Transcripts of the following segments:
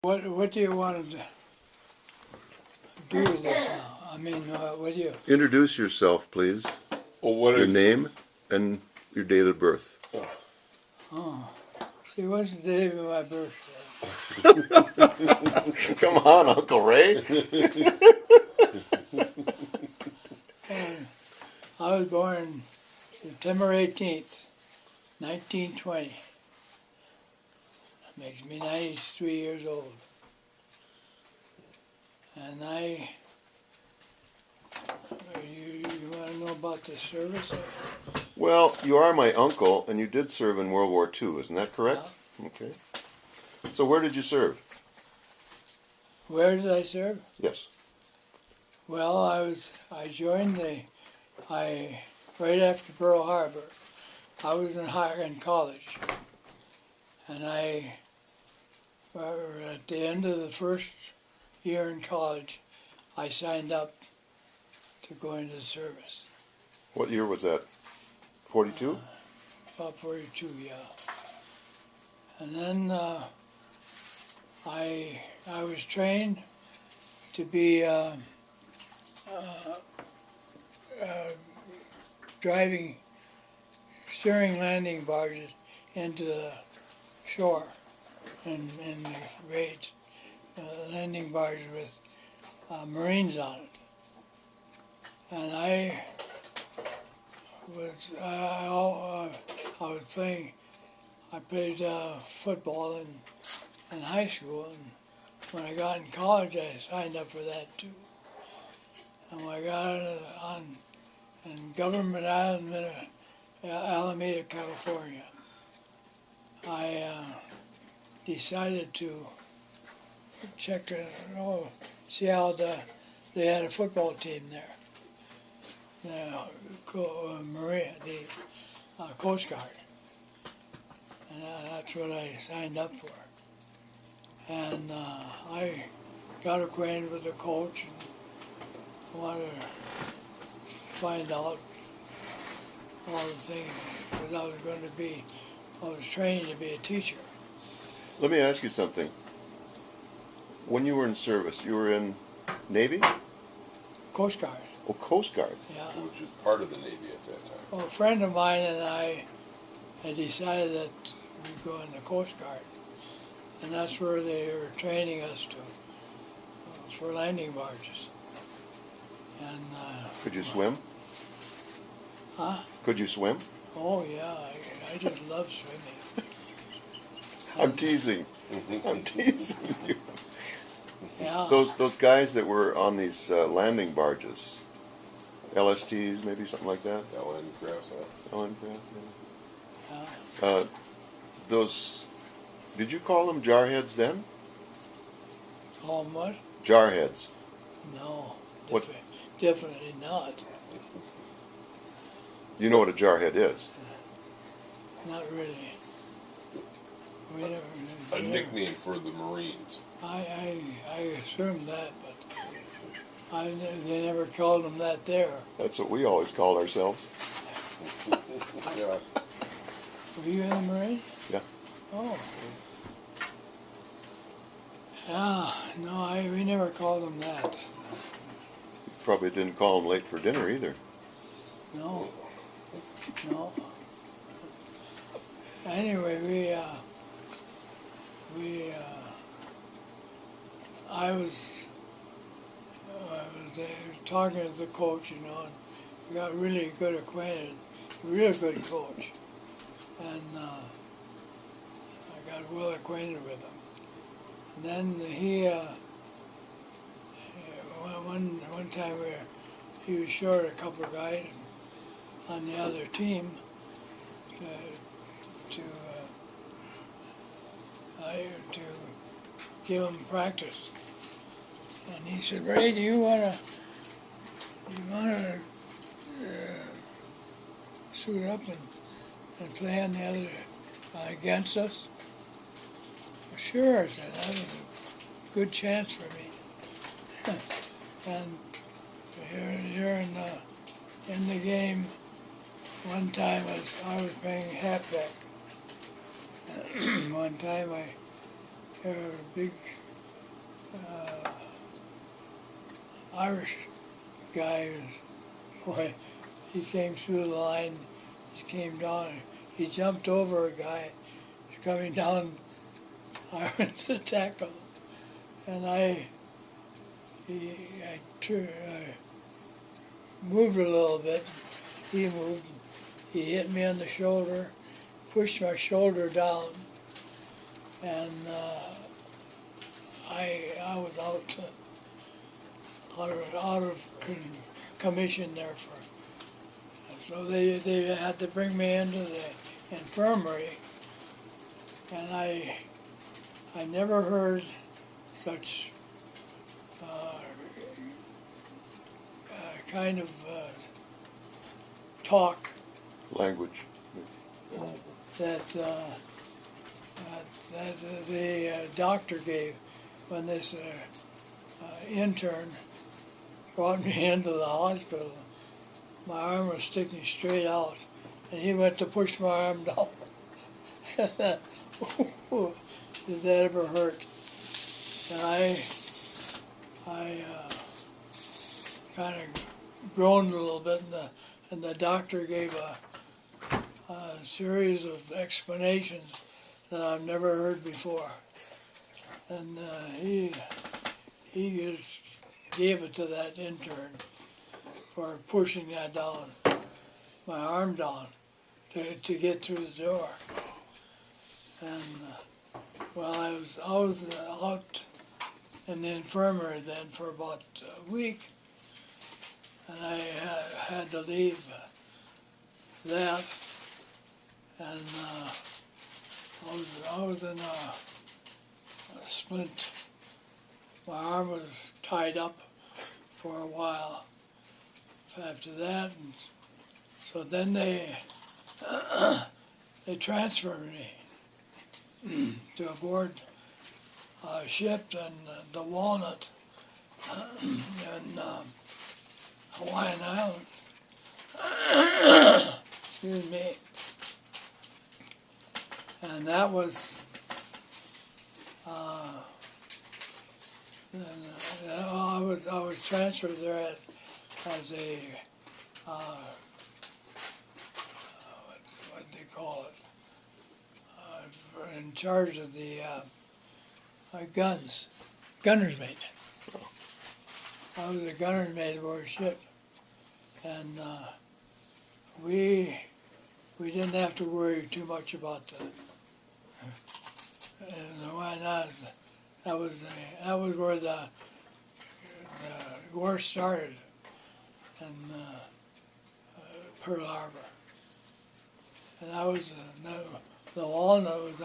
What do you want to do with this now? I mean, what do you... Introduce yourself, please. Well, what Your is name and your date of birth. Oh, see, what's the date of my birthday? Come on, Uncle Ray. I was born September 18th, 1920. That makes me 93 years old. And you want to know about the service? Well, you are my uncle, and you did serve in World War II, isn't that correct? Yeah. Okay. So where did you serve? Where did I serve? Yes. Well, I joined right after Pearl Harbor. I was in college, and at the end of the first year in college, I signed up to go into the service. What year was that? 42? About 42, yeah. And then I was trained to be steering landing barges into the shore in the raids, landing barges with Marines on it. And I played football in high school, and when I got in college, I signed up for that too. And when I got in Government Island, Alameda, California, I decided to see how they had a football team there. The Coast Guard. And that's what I signed up for. And I got acquainted with the coach and wanted to find out all the things, because I was training to be a teacher. Let me ask you something. When you were in service, you were in Navy? Coast Guard. Oh, Coast Guard. Yeah. which is part of the Navy at that time. Well, a friend of mine and I had decided that we'd go in the Coast Guard. And that's where they were training us for landing barges. And Could you swim? huh? Could you swim? Oh yeah, I just love swimming. I'm teasing. I'm teasing you. Yeah. Those guys that were on these landing barges, LSTs, maybe something like that. Ellen Crafts. Ellen Craft, Yeah. those. Did you call them jarheads then? Call 'em what? Jarheads. No. What? Definitely not. You know what a jarhead is? Not really. A nickname for the Marines. I assumed that, but they never called them that there. That's what we always called ourselves. Yeah. Were you in the Marines? Yeah. Oh. Yeah, no, we never called them that. Probably didn't call them late for dinner either. No. No. Anyway, I was talking to the coach, and we got really good acquainted, real good coach, and I got well acquainted with him. And then one time he was short a couple of guys on the other team to give them practice. And he said, "Ray, do you wanna suit up and play on the other against us?" Well, sure, I said, that was a good chance for me. And here in the game, one time I was playing halfback. One time a big Irish guy was, boy, he came through the line, he came down, he jumped over a guy coming down. I went to tackle him, and I moved a little bit. He moved. He hit me on the shoulder, pushed my shoulder down, and I was out of commission there for. So they had to bring me into the infirmary, and I never heard such kind of talk Language. that the doctor gave when this intern brought me into the hospital. My arm was sticking straight out, and he went to push my arm down. Did that ever hurt? And I kind of groaned a little bit, and the doctor gave a series of explanations that I've never heard before. And he just gave it to that intern for pushing that down, my arm down, to get through the door. And well, I was out in the infirmary then for about a week, and I had to leave that, and I was in a splint. My arm was tied up for a while after that, and so then they transferred me to aboard a ship in the Walnut in Hawaiian Islands. Excuse me. And that was I was transferred there as a what do they call it? In charge of the gunner's mate. I was a gunner's mate aboard a ship, and we didn't have to worry too much about the why not. That was where the war started in Pearl Harbor, and I was the Walnut was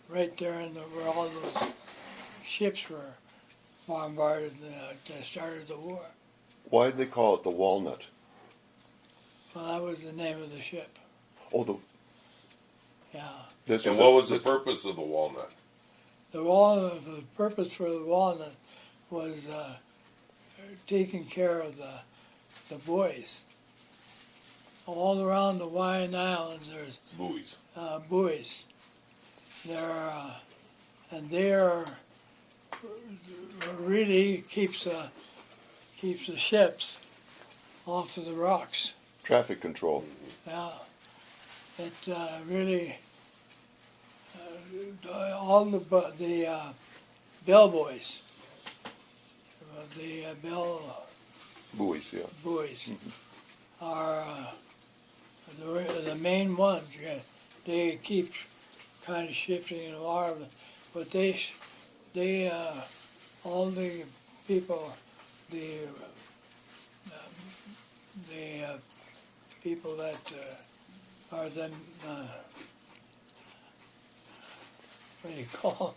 right there where all those ships were bombarded at the start of the war. Why did they call it the Walnut? Well, that was the name of the ship. Oh, Yeah. And what was the purpose of the Walnut? The purpose for the Walnut was taking care of the buoys. All around the Hawaiian Islands, there's Buoys. Buoys. They are really keeps the ships off of the rocks. traffic control. Yeah, it really all the bellboys, the bell Buoys, yeah. buoys are the main ones. They keep kind of shifting and alarm, but they all the people, the people that are them, what do you call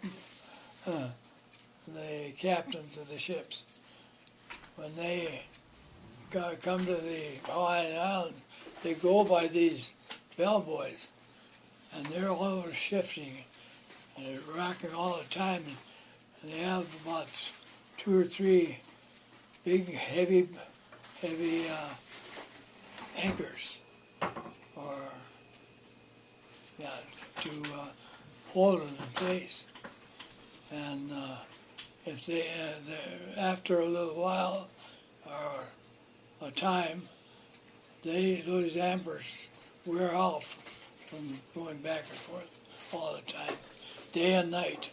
them? The captains of the ships. When they come to the Hawaiian Islands, they go by these bellboys, and they're always shifting and they're rocking all the time. And they have about 2 or 3 big, heavy anchors, or to hold them in place. and if after a little while or a time, those dampers wear off from going back and forth all the time, day and night,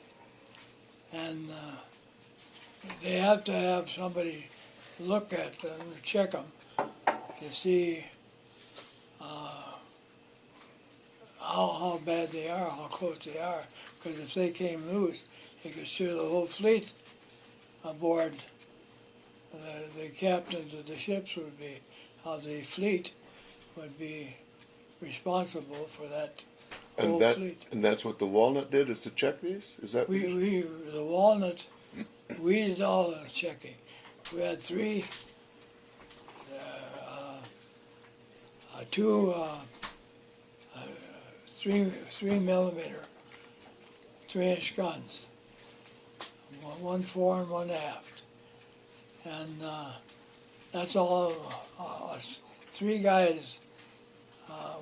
and they have to have somebody look at them, check them, to see how bad they are, how close they are. Because if they came loose, it could steer the whole fleet aboard. The captains of the ships would be, of the fleet, would be responsible for that whole fleet. And that's what the Walnut did, is to check these? Is that The Walnut, we did all the checking. We had three millimeter 3-inch guns, one fore and one aft, and that's all us. Three guys,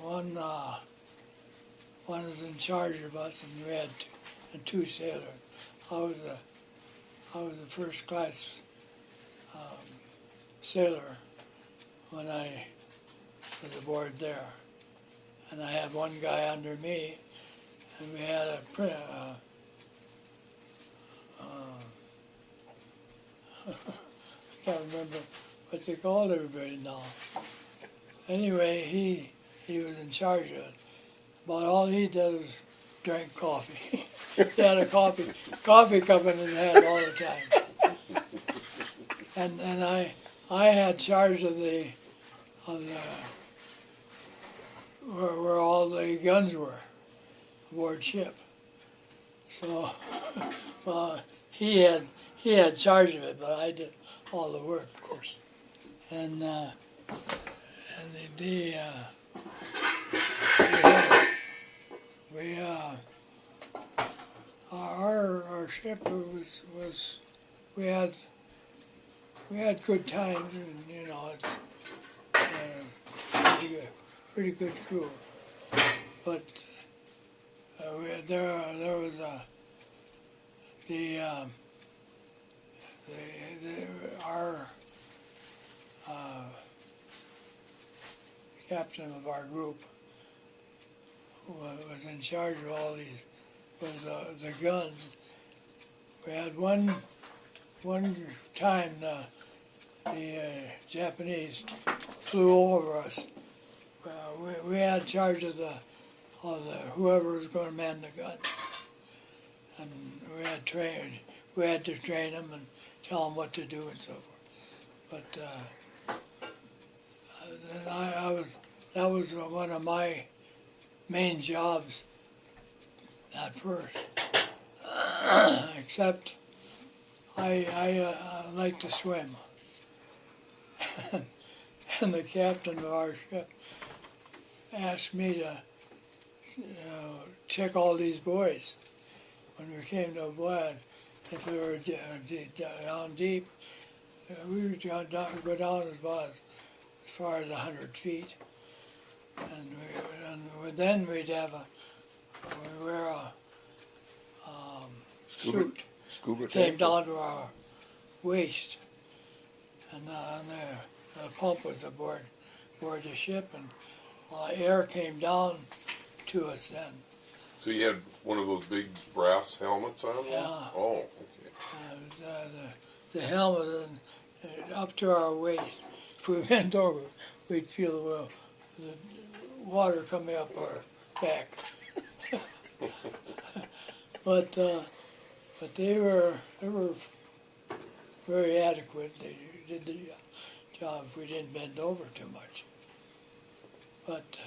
one was in charge of us, and we had two sailors. I was a first class sailor when I was aboard there, and I had one guy under me, and we had a I can't remember what they called everybody now. Anyway, he was in charge of it. But all he did was drink coffee. He had a coffee cup in his hand all the time. And I had charge of where all the guns were aboard ship. So he had charge of it, but I did all the work, of course. And our ship was we had good times, and it's pretty good crew. But there was our captain of our group was in charge of all these, was the guns. We had one time the Japanese flew over us. We had charge of the whoever was going to man the guns, and we had to train them and tell them what to do and so forth. But that was one of my main jobs at first. Except I like to swim, and the captain of our ship asked me to check all these buoys when we came to a buoy. If we were down deep, we would go down as far as 100 feet, and then we'd wear a suit. Scuba came tank? down to our waist, and the pump was aboard the ship, and air came down to us then. So you had one of those big brass helmets on? Yeah. Oh, okay. The helmet up to our waist. If we bent over, we'd feel the water coming up our back. But they were very adequate. They did the job if we didn't bend over too much. But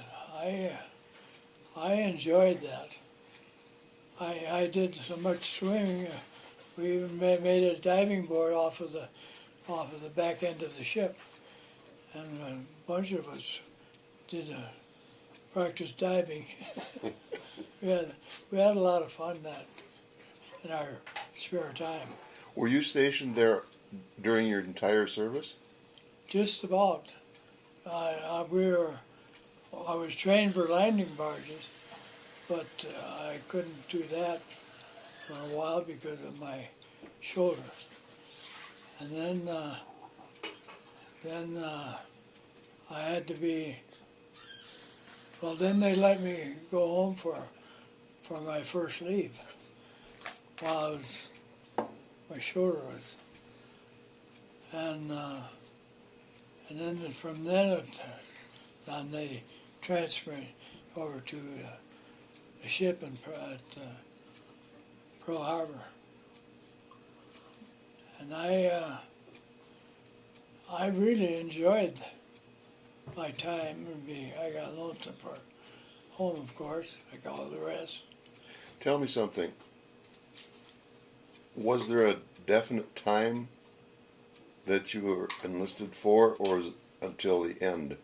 I enjoyed that. I did so much swimming. We even made a diving board off of the back end of the ship, and a bunch of us did practice diving. we had a lot of fun in our spare time. Were you stationed there during your entire service? Just about. I was trained for landing barges, but I couldn't do that for a while because of my shoulder. And then I had to be, well, then they let me go home for my first leave while my shoulder was, and then from then on they transferred me over to the ship at Pearl Harbor, and I really enjoyed my time. I got lonesome for home, of course, like all the rest. Tell me something. Was there a definite time that you were enlisted for, or was it until the end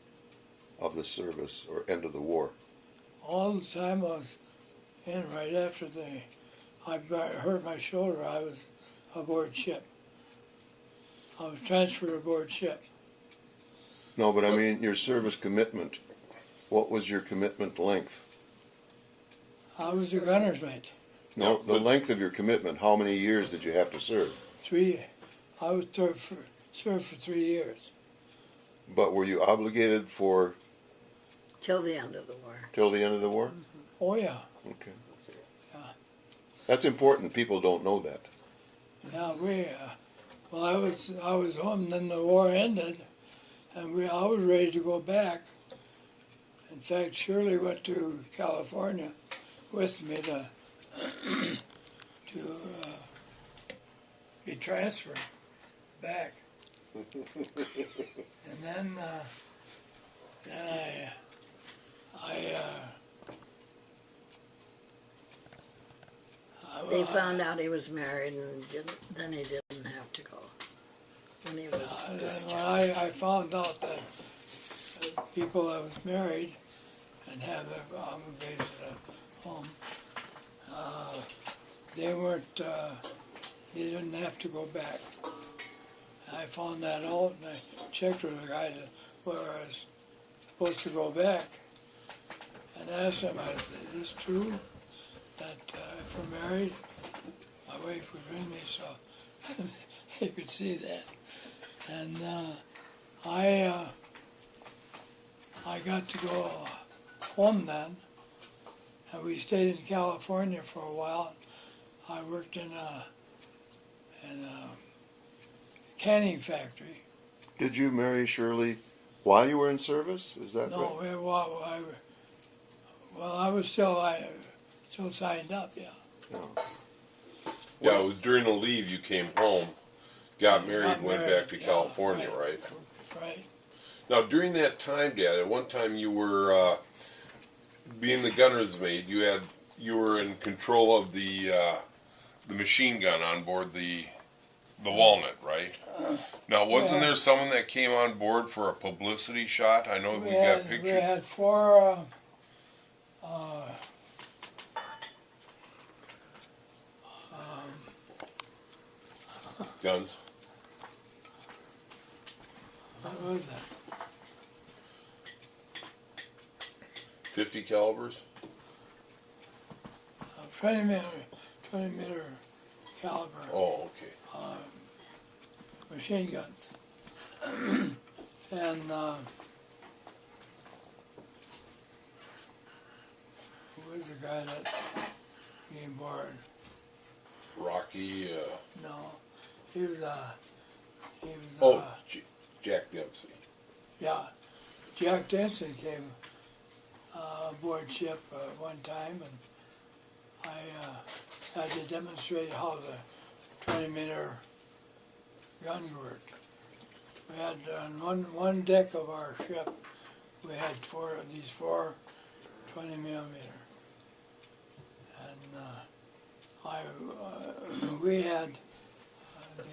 of the service or end of the war? All the time I was in, right after I hurt my shoulder, I was aboard ship. I was transferred aboard ship. No, but I mean your service commitment. What was your commitment length? I was the gunner's mate. No, the length of your commitment. How many years did you have to serve? 3. I was served for 3 years. But were you obligated for Till the end of the war. till the end of the war? Oh yeah, Okay. Yeah. That's important. People don't know that. yeah. Well, I was home. And then the war ended, and I was ready to go back. In fact, Shirley went to California with me to be transferred back. And then They found out he was married, and then he didn't have to go when he was then when discharged. I found out that people that was married and have their obligations at home, they didn't have to go back. I found that out, and I checked with the guy where I was supposed to go back, and asked him, I said, is this true that if we're married, my wife was with me, so he could see that. And I got to go home then, and we stayed in California for a while. I worked in a canning factory. Did you marry Shirley while you were in service? Is that No, right? I was still signed up, yeah. No. Yeah, it was during the leave you came home, got married, Got and went married, back to yeah, California, right? Right. Now, during that time, Dad, at one time you were being the gunner's mate. You were in control of the machine gun on board the Walnut, right? Now, wasn't there someone that came on board for a publicity shot? I know we got pictures. We had 4 guns. what was that? 50 calibers. 20 meter caliber Oh, okay. machine guns. And who was the guy that came aboard? Rocky. No, he was Jack Dempsey. yeah, Jack Denson came aboard ship one time, and I had to demonstrate how the 20-meter guns worked. We had on one deck of our ship, we had 4 of these 4 20-millimeter, and we had the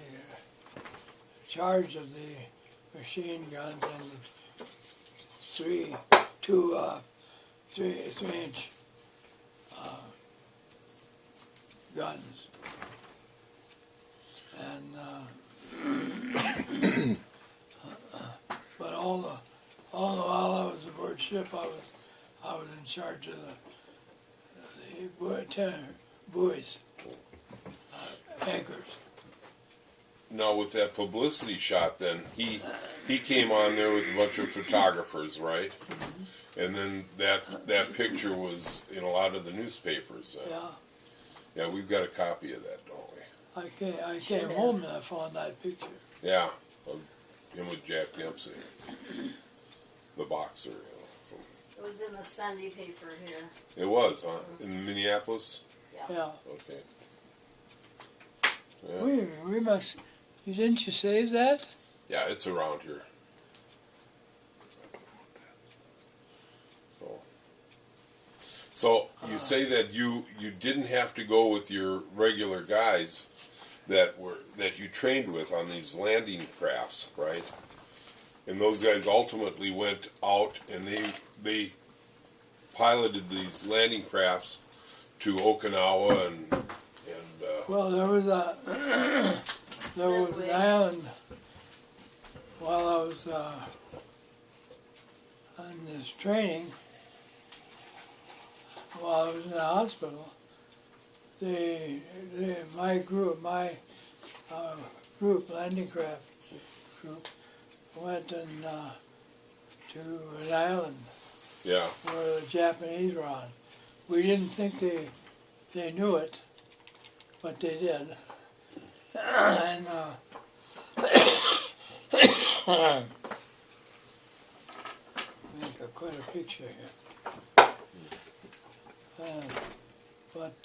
charge of the machine guns and the 3-inch guns, and but all the while I was aboard ship, I was in charge of the buoys. anchors. Now with that publicity shot, then he came on there with a bunch of photographers, right? Mm-hmm. And then that picture was in a lot of the newspapers. Yeah. Yeah, we've got a copy of that, don't we? I came home and I found that picture. Yeah, of him with Jack Dempsey, the boxer. You know, from, It was in the Sunday paper here. it was, huh? In Minneapolis. Yeah. Okay. Yeah. We must. Didn't you save that? Yeah, it's around here. So you say that you didn't have to go with your regular guys that you trained with on these landing crafts, right? And those guys ultimately went out and they piloted these landing crafts to Okinawa and Well, there was an island while I was on this training. While I was in the hospital, my group, landing craft group, went to an island yeah. where the Japanese were on. We didn't think they knew it, but they did. And make quite a picture here. But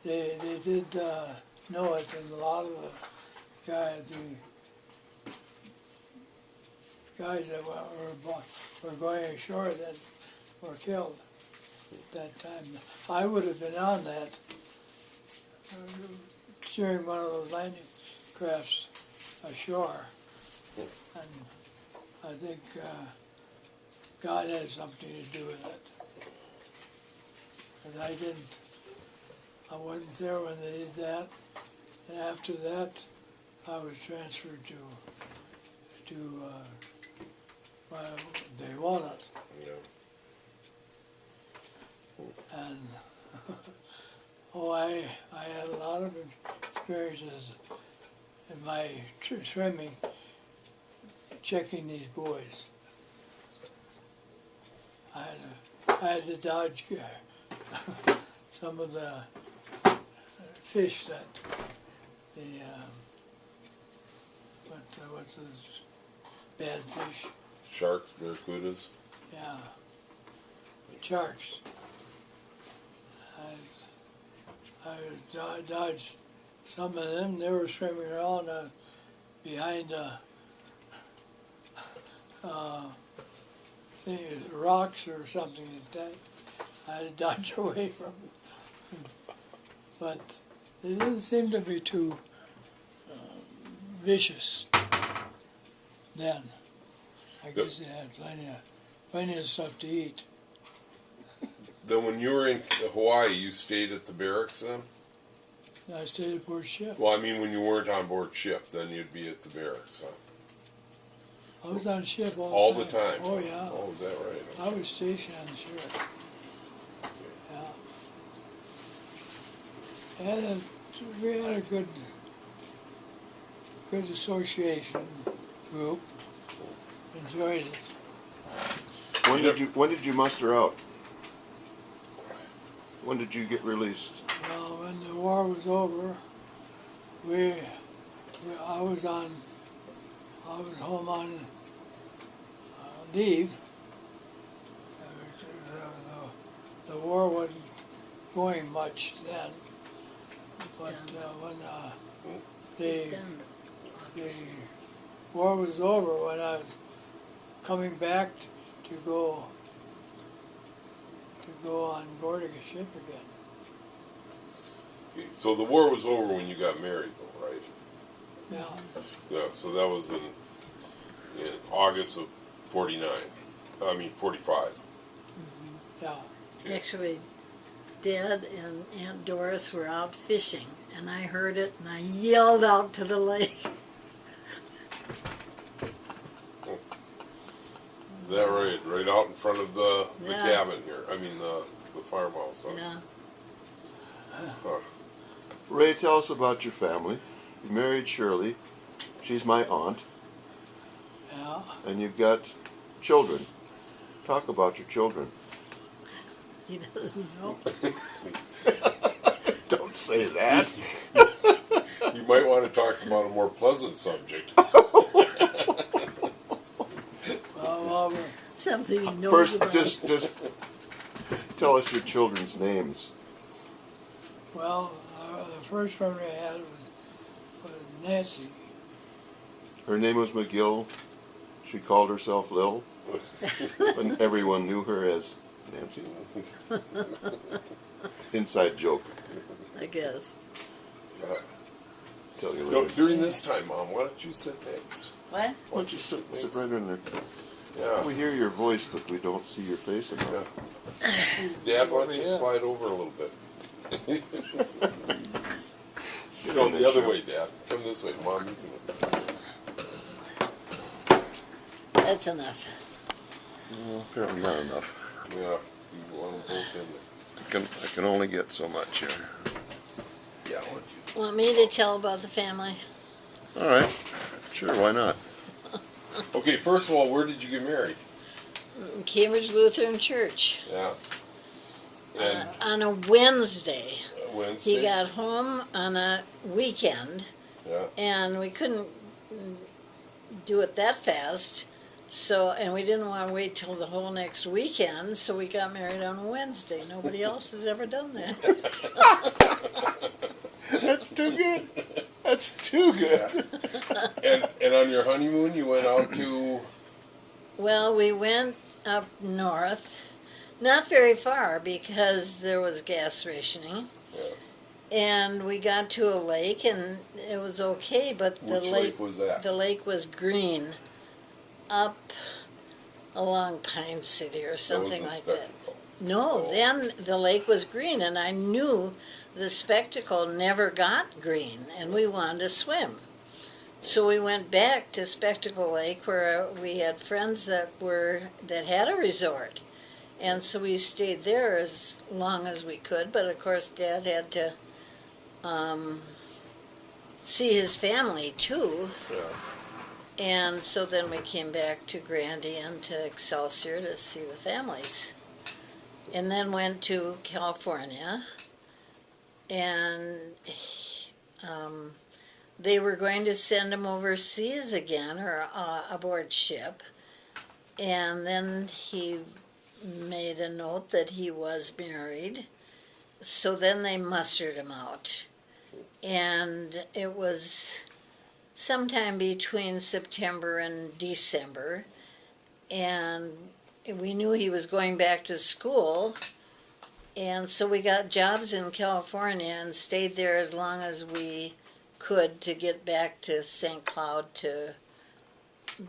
they did know it, and a lot of the guys that were going ashore that were killed at that time. I would have been on that, steering one of those landing crafts ashore, and I think God had something to do with it. Because I wasn't there when they did that, and after that, I was transferred to the Walnut. Yeah. And I had a lot of experiences in my swimming, checking these buoys. I had to dodge some of the fish that what's this bad fish? Sharks, barracudas. Yeah, sharks. I dodged some of them. They were swimming around behind rocks or something like that. I had to dodge away from it. But they didn't seem to be too vicious then. I guess they had plenty of stuff to eat. Then when you were in Hawaii, you stayed at the barracks then? I stayed aboard ship. Well, I mean, when you weren't on board ship, then you'd be at the barracks, huh? I was on ship All the time? Oh, yeah. Oh, is that right? I was stationed on the ship. Yeah. And we had a good association group. Enjoyed it. When did you muster out? When did you get released? Well, when the war was over, I was home on leave. The war wasn't going much then, but when the war was over, when I was coming back to go on board a ship again. Okay, so the war was over when you got married, though, right? Yeah. Yeah, so that was in August of 49. I mean, 45. Yeah. Okay. Actually, Dad and Aunt Doris were out fishing, and I heard it, and I yelled out to the lake. Is that right? Right out in front of the Yeah. cabin here. I mean, the farmhouse. Huh? Yeah. Huh. Ray, tell us about your family. You married Shirley. She's my aunt. Yeah. And you've got children. Talk about your children. He doesn't know. Don't say that. You might want to talk about a more pleasant subject. Well, Something he knows First, about. just tell us your children's names. the first one we had was Nancy. Her name was McGill. She called herself Lil. And everyone knew her as Nancy. Inside joke. I guess. Tell you No, later. during this time, Mom, why don't you sit next? What? Why don't you sit right in there? Yeah. We hear your voice, but we don't see your face enough. Dad, why don't Over you here. slide over a little bit? Get Go in the there, other Shirley. way, Dad. Come this way, Mom. You can... That's enough. Well, apparently not enough. Yeah, you want them both in there. I can only get so much here. Yeah, why don't you? Want me to tell about the family? All right. Sure, why not? Okay, first of all, where did you get married? Cambridge Lutheran Church. Yeah. And On a Wednesday. Wednesday? He got home on a weekend, Yeah. and we couldn't do it that fast. So, and we didn't want to wait till the whole next weekend, so we got married on a Wednesday. Nobody else has ever done that. That's too good. That's too good. And on your honeymoon, you went out to... Well, we went up north, not very far because there was gas rationing. And we got to a lake, and it was okay, but the Which lake was that? The lake was green, up along Pine City or something like that. No, Oh. then the lake was green, and I knew the Spectacle never got green, and we wanted to swim. So we went back to Spectacle Lake, where we had friends that had a resort, and so we stayed there as long as we could. But of course, Dad had to see his family too. Yeah. And so then we came back to Grandy and to Excelsior to see the families. And then went to California, and they were going to send him overseas again, or aboard ship. And then he made a note that he was married. So then they mustered him out. And it was sometime between September and December, and we knew he was going back to school, and so we got jobs in California and stayed there as long as we could to get back to St. Cloud to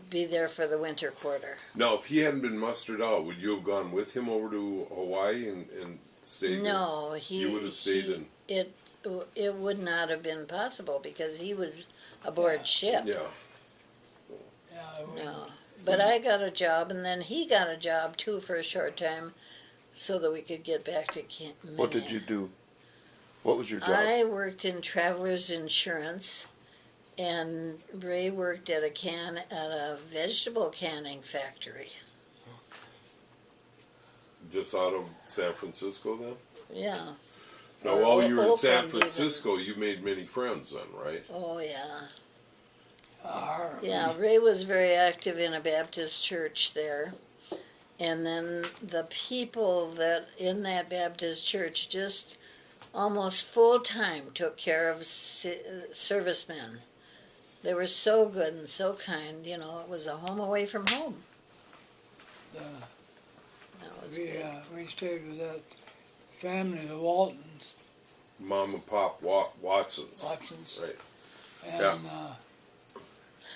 be there for the winter quarter. Now, if he hadn't been mustered out, would you have gone with him over to Hawaii and stayed there? No, You would have stayed in... It would not have been possible because he was aboard ship. Yeah. No, but I got a job, and then he got a job too for a short time, so that we could get back to Camp. What did you do? What was your job? I worked in Travelers Insurance, and Ray worked at a vegetable canning factory. Just out of San Francisco then? Yeah. Now, while you were in San Oakland even. Francisco, you made many friends then, right? Oh yeah. Our, Yeah, Ray was very active in a Baptist church there. And then the people that in that Baptist church just almost full time took care of servicemen. They were so good and so kind, you know, it was a home away from home. That was good. we stayed with that family, the Waltons, Mom and Pop Watsons. Watsons, Right. and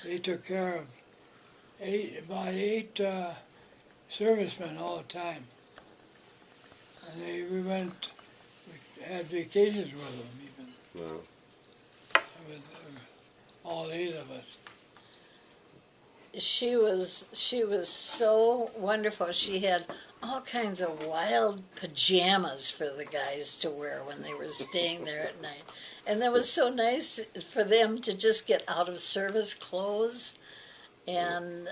they took care of about eight servicemen all the time. And we had vacations with them even, No. with all 8 of us. she was so wonderful. She had all kinds of wild pajamas for the guys to wear when they were staying there at night. And that was so nice for them to just get out of service clothes. And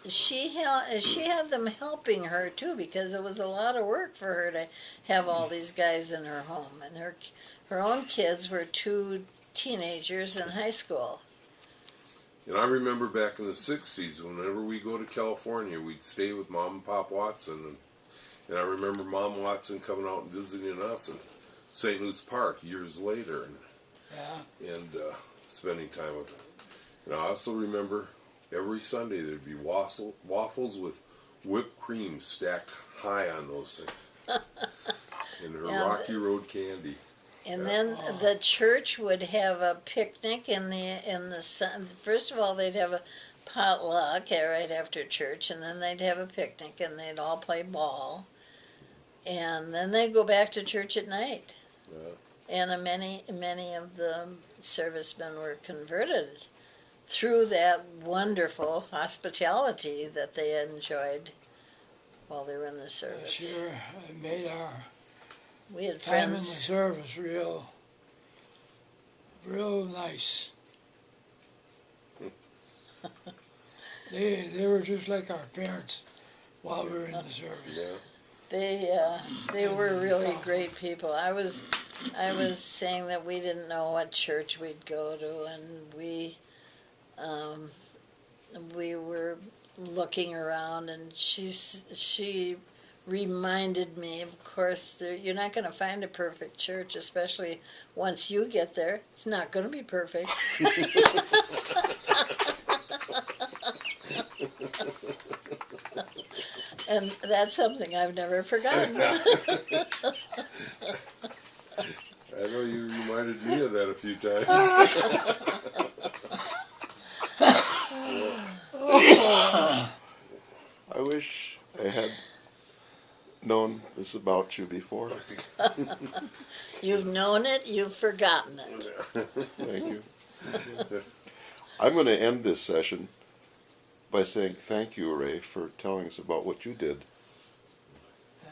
she had them helping her too, because it was a lot of work for her to have all these guys in her home. And her own kids were 2 teenagers in high school. And I remember back in the 60s, whenever we go to California, we'd stay with Mom and Pop Watson. And I remember Mom Watson coming out and visiting us in St. Louis Park years later and spending time with her. And I also remember every Sunday there'd be waffles with whipped cream stacked high on those things. And her Rocky Road candy. And then the church would have a picnic in the sun. First of all, they'd have a potluck right after church, and then they'd have a picnic, and they'd all play ball, and then they'd go back to church at night. Yeah. And many of the servicemen were converted through that wonderful hospitality that they enjoyed while they were in the service. Sure, it made our We had time in the friends. service real nice. They were just like our parents while we were in the service. Yeah. They were really great people. I was saying that we didn't know what church we'd go to, and we were looking around, and she reminded me, of course, you're not going to find a perfect church, especially once you get there. It's not going to be perfect. And that's something I've never forgotten. I know you reminded me of that a few times. I wish I had known this about you before. You've known it, you've forgotten it. Thank you. I'm going to end this session by saying thank you, Ray, for telling us about what you did. Yeah.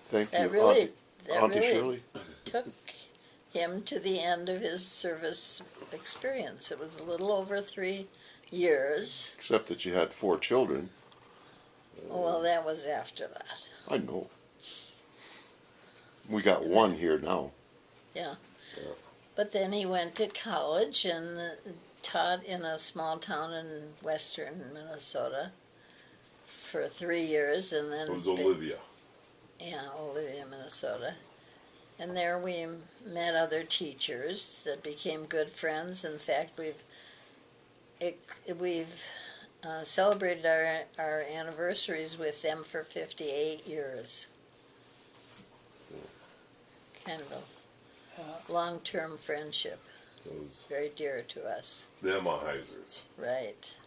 Thank That you, really, Auntie Shirley. took him to the end of his service experience. It was a little over 3 years. Except that you had 4 children. Well, that was after that. I know. We got 1 here now. Yeah. But then he went to college and taught in a small town in western Minnesota for 3 years, and then It was Olivia. Olivia, Minnesota. And there we met other teachers that became good friends. In fact, we've celebrated our anniversaries with them for 58 years. Kind of a long-term friendship, Those very dear to us. the Emma-Heisers. Right.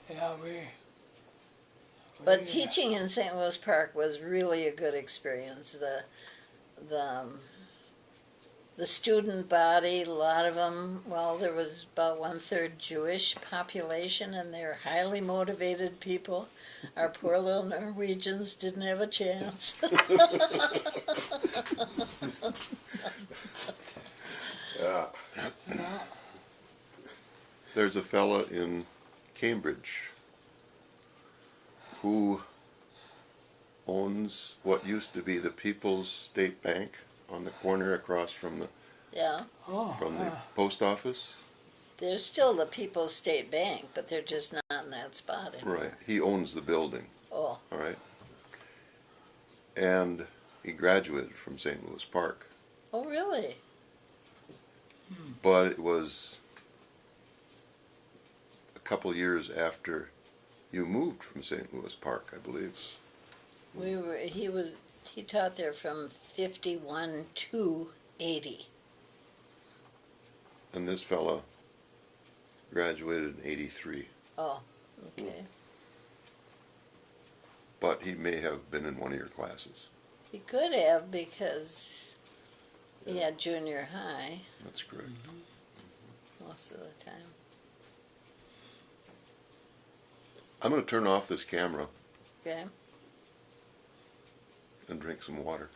Yeah, But teaching in St. Louis Park was really a good experience. The student body, a lot of them, well, there was about 1/3 Jewish population, and they were highly motivated people. Our poor little Norwegians didn't have a chance. Yeah. There's a fella in Cambridge who owns what used to be the People's State Bank on the corner across from the Yeah, post office. there's still the People's State Bank, but they're just not in that spot anymore. Right. He owns the building. Oh, All right. And he graduated from St. Louis Park. oh, really? But it was a couple years after you moved from St. Louis Park, I believe. He taught there from 51 to 80. And this fella graduated in 83. Oh, okay. But he may have been in one of your classes. He could have, because he had junior high That's correct. most of the time. I'm going to turn off this camera Okay. and drink some water.